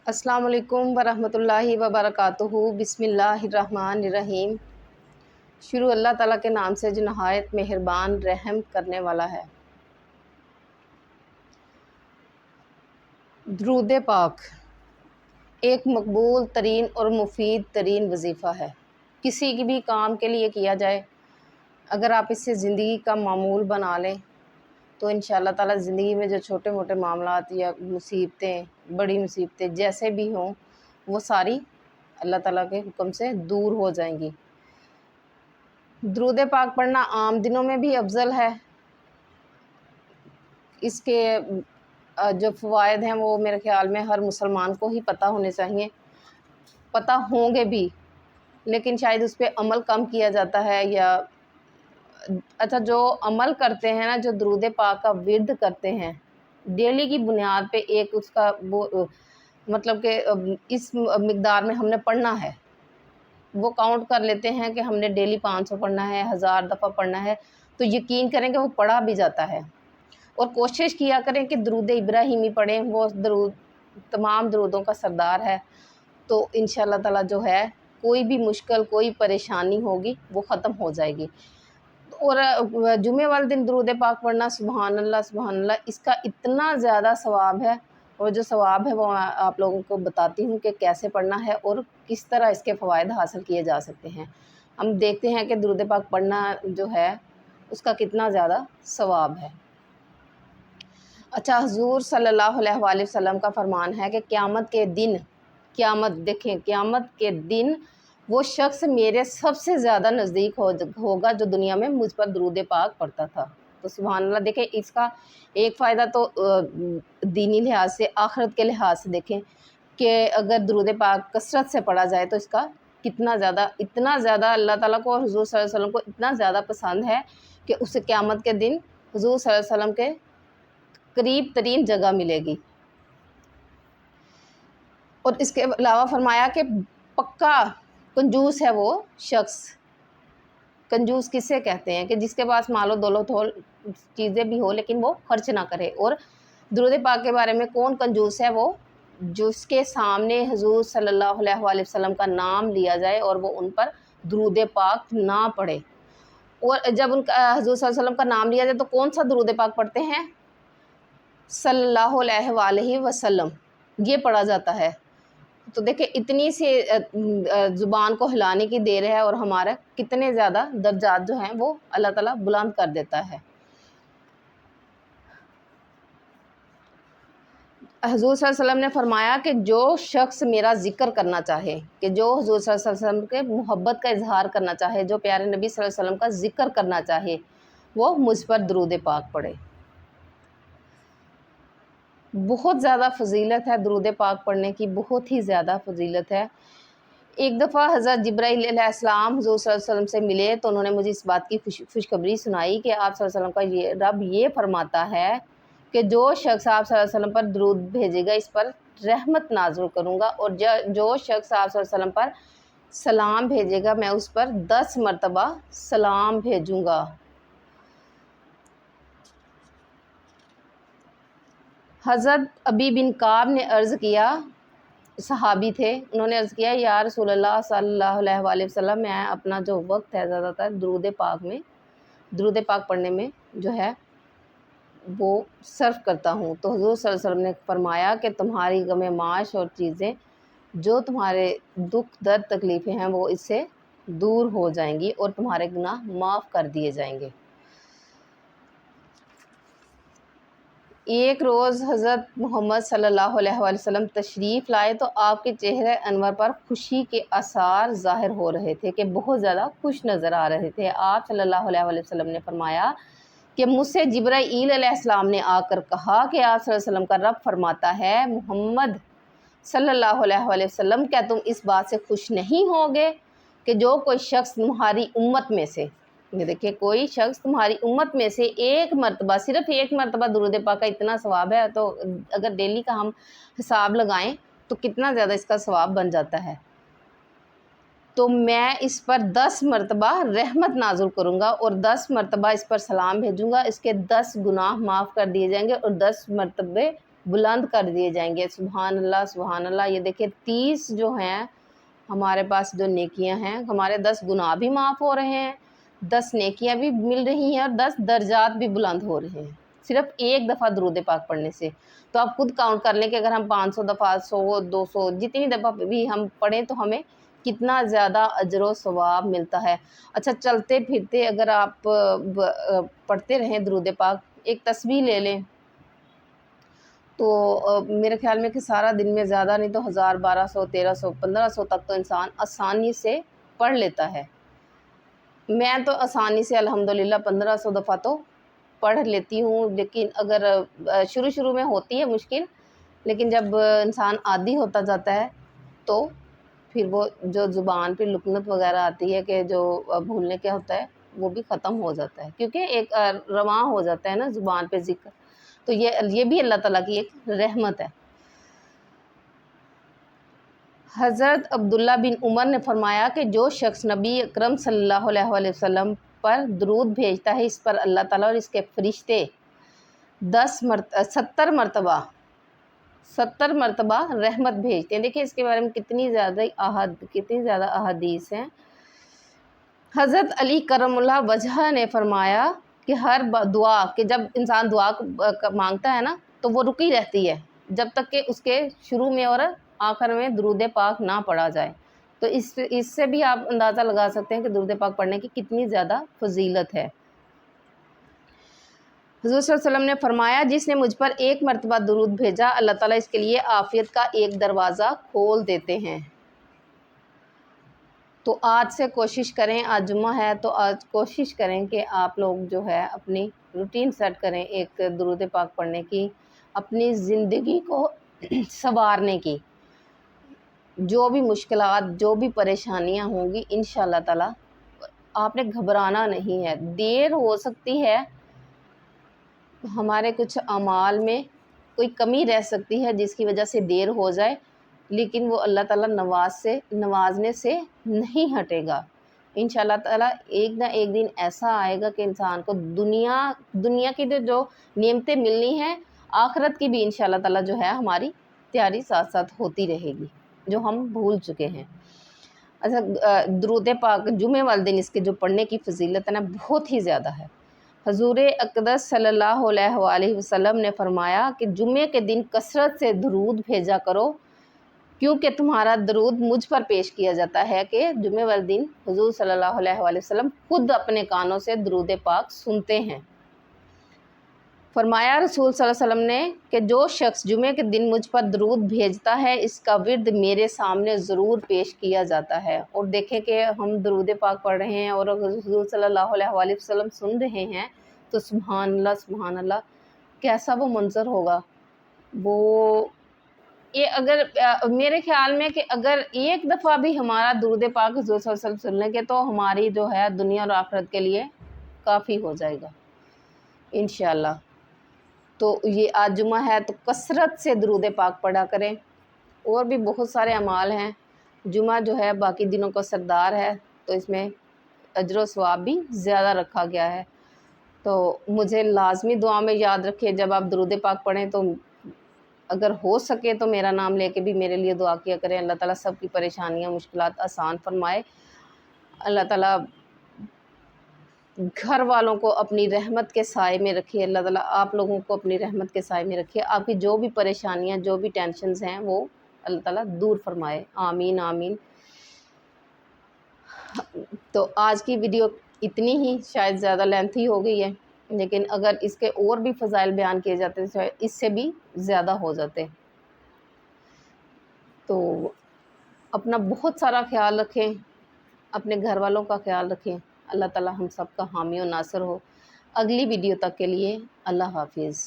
अस्सलाम वालेकुम वरहमतुल्लाहि वबरकातुहू। बिस्मिल्लाहिर्रहमानिर्रहीम। शुरू अल्लाह ताला के नाम से जो नहायत मेहरबान रहम करने वाला है। दुरूद पाक एक मकबूल तरीन और मुफीद तरीन वजीफ़ा है। किसी की भी काम के लिए किया जाए, अगर आप इससे ज़िंदगी का मामूल बना लें तो इंशाअल्लाह ताला ज़िंदगी में जो छोटे मोटे मामलात या मुसीबतें, बड़ी मुसीबतें जैसे भी हों, वो सारी अल्लाह ताला के हुक्म से दूर हो जाएंगी। दुरूद पाक पढ़ना आम दिनों में भी अफजल है। इसके जो फ़वाइद हैं वो मेरे ख़्याल में हर मुसलमान को ही पता होने चाहिए, पता होंगे भी, लेकिन शायद उस पर अमल कम किया जाता है। या अच्छा, जो अमल करते हैं ना, जो दुरूद पाक का विर्द करते हैं डेली की बुनियाद पे, एक उसका वो मतलब कि इस मिक़दार में हमने पढ़ना है, वो काउंट कर लेते हैं कि हमने डेली 500 पढ़ना है, 1000 दफ़ा पढ़ना है, तो यकीन करें कि वो पढ़ा भी जाता है। और कोशिश किया करें कि दुरूद इब्राहिमी पढ़ें, वो दरूद तमाम दरूदों का सरदार है। तो इंशाअल्लाह ताला जो है, कोई भी मुश्किल, कोई परेशानी होगी वो ख़त्म हो जाएगी। और जुमे वाले दिन दुरूद पाक पढ़ना, सुबहान अल्लाह, इसका इतना ज़्यादा सवाब है। और जो सवाब है वो आप लोगों को बताती हूँ कि कैसे पढ़ना है और किस तरह इसके फ़वाइद हासिल किए जा सकते हैं। हम देखते हैं कि दुरूद पाक पढ़ना जो है उसका कितना ज़्यादा सवाब है। अच्छा, हुज़ूर सल्लल्लाहु अलैहि वसल्लम का फरमान है कि क़यामत के दिन, देखें, क़यामत के दिन वो शख्स मेरे सबसे ज़्यादा नज़दीक होगा जो दुनिया में मुझ पर दुरूद पाक पढ़ता था। तो सुभान अल्लाह। देखें, इसका एक फ़ायदा तो दीनी लिहाज से, आखिरत के लिहाज से देखें कि अगर दुरूद पाक कसरत से पढ़ा जाए तो इसका कितना ज़्यादा, इतना ज़्यादा अल्लाह ताला को और हुज़ूर सल्लल्लाहु अलैहि वसल्लम को इतना ज़्यादा पसंद है कि उसे क़यामत के दिन हुज़ूर सल्लल्लाहु अलैहि वसल्लम के करीब तरीन जगह मिलेगी। और इसके अलावा फरमाया कि पक्का कंजूस है वो शख्स। कंजूस किसे कहते हैं? कि जिसके पास मालो दौलत हो, चीज़ें भी हो, लेकिन वो खर्च ना करे। और दुरूद पाक के बारे में कौन कंजूस है? वो जिसके सामने हुज़ूर सल्लल्लाहु अलैहि वसल्लम का नाम लिया जाए और वो उन पर दुरूद पाक ना पढ़े। और जब उनका हुज़ूर सल्लल्लाहु अलैहि वसल्लम का नाम लिया जाए तो कौन सा दुरूद पाक पढ़ते हैं? सल्लल्लाहु अलैहि वसल्लम, ये पढ़ा जाता है। तो देखिए, इतनी सी ज़ुबान को हिलाने की देर है और हमारा कितने ज़्यादा दर्जात जो हैं वो अल्लाह ताला बुलंद कर देता है। हुज़ूर सल्लल्लाहु अलैहि वसल्लम ने फरमाया कि जो शख्स मेरा ज़िक्र करना चाहे, कि जो हुज़ूर सल्लल्लाहु अलैहि वसल्लम के मोहब्बत का इज़हार करना चाहे, जो प्यारे नबी सल्लल्लाहु अलैहि वसल्लम का ज़िक्र करना चाहे, वो मुझ पर दुरूद पाक पढ़े। बहुत ज़्यादा फ़जीलत है दुरूद पाक पढ़ने की, बहुत ही ज़्यादा फ़जीलत है। एक दफ़ा हज़रत जिब्राईल अलैहिस्सलाम हुज़ूर सल्लल्लाहु अलैहि वसल्लम से मिले तो उन्होंने मुझे इस बात की खुशखबरी सुनाई कि आप सल्लल्लाहु अलैहि वसल्लम का रब ये फरमाता है कि जो शख्स आप सल्लल्लाहु अलैहि वसल्लम पर दुरूद भेजेगा, इस पर रहमत नाज़िल करूँगा, और जो शख्स आप सल्लल्लाहु अलैहि वसल्लम पर सलाम भेजेगा, मैं उस पर 10 मरतबा सलाम भेजूँगा। हज़रत अबी बिन काब ने अर्ज़ किया, सहाबी थे, उन्होंने अर्ज़ किया, या रसूल अल्लाह सल्लल्लाहु अलैहि वसल्लम, मैं अपना जो वक्त है ज़्यादातर दुरूद पाक पढ़ने में जो है वो सर्फ़ करता हूँ। तो हुज़ूर सल्लल्लाहु अलैहि वसल्लम ने फरमाया कि तुम्हारी गमे माश और चीज़ें, जो तुम्हारे दुख दर्द तकलीफ़ें हैं, वो इससे दूर हो जाएंगी और तुम्हारे गुनाह माफ़ कर दिए जाएंगे। एक रोज़ हज़रत मोहम्मद सल्लल्लाहु अलैहि वसल्लम तशरीफ़ लाए तो आपके चेहरे अनवर पर खुशी के आसार ज़ाहिर हो रहे थे, कि बहुत ज़्यादा खुश नज़र आ रहे थे। आप सल्लल्लाहु अलैहि वसल्लम ने फरमाया कि मुझसे जिब्राईल अलैहिस्सलाम ने आकर कहा कि आप सल्लल्लाहु अलैहि वसल्लम का रब फरमाता है, मोहम्मद सल्लल्लाहु अलैहि वसल्लम, क्या तुम इस बात से खुश नहीं होगे कि जो कोई शख्स तुम्हारी उम्मत में से, ये देखिए, कोई शख्स तुम्हारी उम्मत में से एक मरतबा, सिर्फ एक मरतबा दुरूद पाक का इतना सवाब है, तो अगर डेली का हम हिसाब लगाएं तो कितना ज़्यादा इसका सवाब बन जाता है। तो मैं इस पर 10 मरतबा रहमत नाज़िल करूँगा और 10 मरतबा इस पर सलाम भेजूँगा, इसके 10 गुनाह माफ़ कर दिए जाएंगे और 10 मरतबे بلند کر دیے جائیں گے۔ سبحان اللہ سبحان اللہ۔ یہ دیکھیں 30 جو ہیں ہمارے پاس جو نیکیاں ہیں، ہمارے 10 گناہ بھی معاف ہو رہے ہیں، 10 نیکیاں بھی مل رہی ہیں، اور 10 درجات بھی بلند ہو رہے ہیں صرف ایک دفعہ درود پاک پڑھنے سے۔ تو آپ خود کاؤنٹ کر لیں کہ اگر ہم 500 دفعہ 100 200 جتنی دفعہ بھی ہم پڑھیں تو ہمیں کتنا زیادہ اجر و ثواب ملتا ہے۔ اچھا، چلتے پھرتے اگر آپ پڑھتے رہیں درود پاک، ایک تسبیح لے لیں تو میرے خیال میں کہ سارا دن میں زیادہ نہیں تو 1000 1200 1300 1500 تک تو انسان آسانی سے پڑھ لیتا ہے۔ میں تو آسانی سے الحمدللہ 1500 دفعہ تو پڑھ لیتی ہوں، لیکن اگر شروع میں ہوتی ہے مشکل، لیکن جب انسان عادی ہوتا جاتا ہے تو پھر وہ جو زبان پہ لکنت وغیرہ آتی ہے کہ جو بھولنے کا ہوتا ہے وہ بھی ختم ہو جاتا ہے، کیونکہ ایک رواں ہو جاتا ہے نا زبان پہ ذکر۔ تو یہ بھی اللہ تعالیٰ کی ایک رحمت ہے۔ حضرت عبداللہ بن عمر نے فرمایا کہ جو شخص نبی اکرم صلی اللہ علیہ وسلم پر درود بھیجتا ہے، اس پر اللہ تعالیٰ اور اس کے فرشتے 70 مرتبہ رحمت بھیجتے ہیں۔ دیکھیں اس کے بارے میں کتنی زیادہ احادیث ہیں۔ حضرت علی کرم اللہ وجہ نے فرمایا کہ ہر دعا کہ جب انسان دعا مانگتا ہے نا تو وہ رکی رہتی ہے جب تک کہ اس کے شروع میں اور آخر میں درود پاک نہ پڑھا جائے۔ تو اس سے بھی آپ اندازہ لگا سکتے ہیں کہ درود پاک پڑھنے کی کتنی زیادہ فضیلت ہے۔ حضور صلی اللہ علیہ وسلم نے فرمایا جس نے مجھ پر ایک مرتبہ درود بھیجا، اللہ تعالیٰ اس کے لیے عافیت کا ایک دروازہ کھول دیتے ہیں۔ تو آج سے کوشش کریں، آج جمعہ ہے تو آج کوشش کریں کہ آپ لوگ جو ہے اپنی روٹین سیٹ کریں ایک درود پاک پڑھنے کی، اپنی زندگی کو سنوارنے کی۔ جو بھی مشکلات، جو بھی پریشانیاں ہوں گی انشاءاللہ تعالیٰ آپ نے گھبرانا نہیں ہے۔ دیر ہو سکتی ہے، ہمارے کچھ اعمال میں کوئی کمی رہ سکتی ہے جس کی وجہ سے دیر ہو جائے، لیکن وہ اللہ تعالیٰ نوازنے سے نہیں ہٹے گا۔ انشاءاللہ تعالیٰ ایک نہ ایک دن ایسا آئے گا کہ انسان کو دنیا کی جو نعمتیں ملنی ہیں، آخرت کی بھی انشاءاللہ تعالیٰ جو ہے ہماری تیاری ساتھ ساتھ ہوتی رہے گی، جو ہم بھول چکے ہیں۔ اچھا، درود پاک جمعہ والے دن اس کے جو پڑھنے کی فضیلت ہے نا بہت ہی زیادہ ہے۔ حضور اقدس صلی اللہ علیہ وآلہ وسلم نے فرمایا کہ جمعے کے دن کثرت سے درود بھیجا کرو، کیونکہ تمہارا درود مجھ پر پیش کیا جاتا ہے کہ جمعے والے دن حضور صلی اللہ علیہ وآلہ وسلم خود اپنے کانوں سے درود پاک سنتے ہیں۔ فرمایا رسول صلی اللہ علیہ وسلم نے کہ جو شخص جمعے کے دن مجھ پر درود بھیجتا ہے اس کا ورد میرے سامنے ضرور پیش کیا جاتا ہے۔ اور دیکھیں کہ ہم درود پاک پڑھ رہے ہیں اور حضور صلی اللہ علیہ وآلہ وسلم سن رہے ہیں تو سبحان اللہ سبحان اللہ، کیسا وہ منظر ہوگا۔ اگر میرے خیال میں کہ اگر ایک دفعہ بھی ہمارا درود پاک حضور صلی اللہ علیہ وسلم سن لیں گے تو ہماری جو ہے دنیا اور آخرت کے لیے کافی ہو جائے گا انشاءاللہ۔ تو یہ آج جمعہ ہے تو کثرت سے درود پاک پڑھا کریں۔ اور بھی بہت سارے اعمال ہیں، جمعہ جو ہے باقی دنوں کا سردار ہے تو اس میں اجر و ثواب بھی زیادہ رکھا گیا ہے۔ تو مجھے لازمی دعا میں یاد رکھیں جب آپ درود پاک پڑھیں تو اگر ہو سکے تو میرا نام لے کے بھی میرے لیے دعا کیا کریں۔ اللہ تعالیٰ سب کی پریشانیاں مشکلات آسان فرمائے۔ اللہ تعالیٰ گھر والوں کو اپنی رحمت کے سائے میں رکھے، اللہ تعالیٰ آپ لوگوں کو اپنی رحمت کے سائے میں رکھے، آپ کی جو بھی پریشانیاں جو بھی ٹینشنز ہیں وہ اللہ تعالیٰ دور فرمائے، آمین آمین۔ تو آج کی ویڈیو اتنی ہی، شاید زیادہ لینتھی ہو گئی ہے، لیکن اگر اس کے اور بھی فضائل بیان کیے جاتے تو اس سے بھی زیادہ ہو جاتے۔ تو اپنا بہت سارا خیال رکھیں، اپنے گھر والوں کا خیال رکھیں۔ اللہ تعالیٰ ہم سب کا حامی و ناصر ہو۔ اگلی ویڈیو تک کے لیے اللہ حافظ۔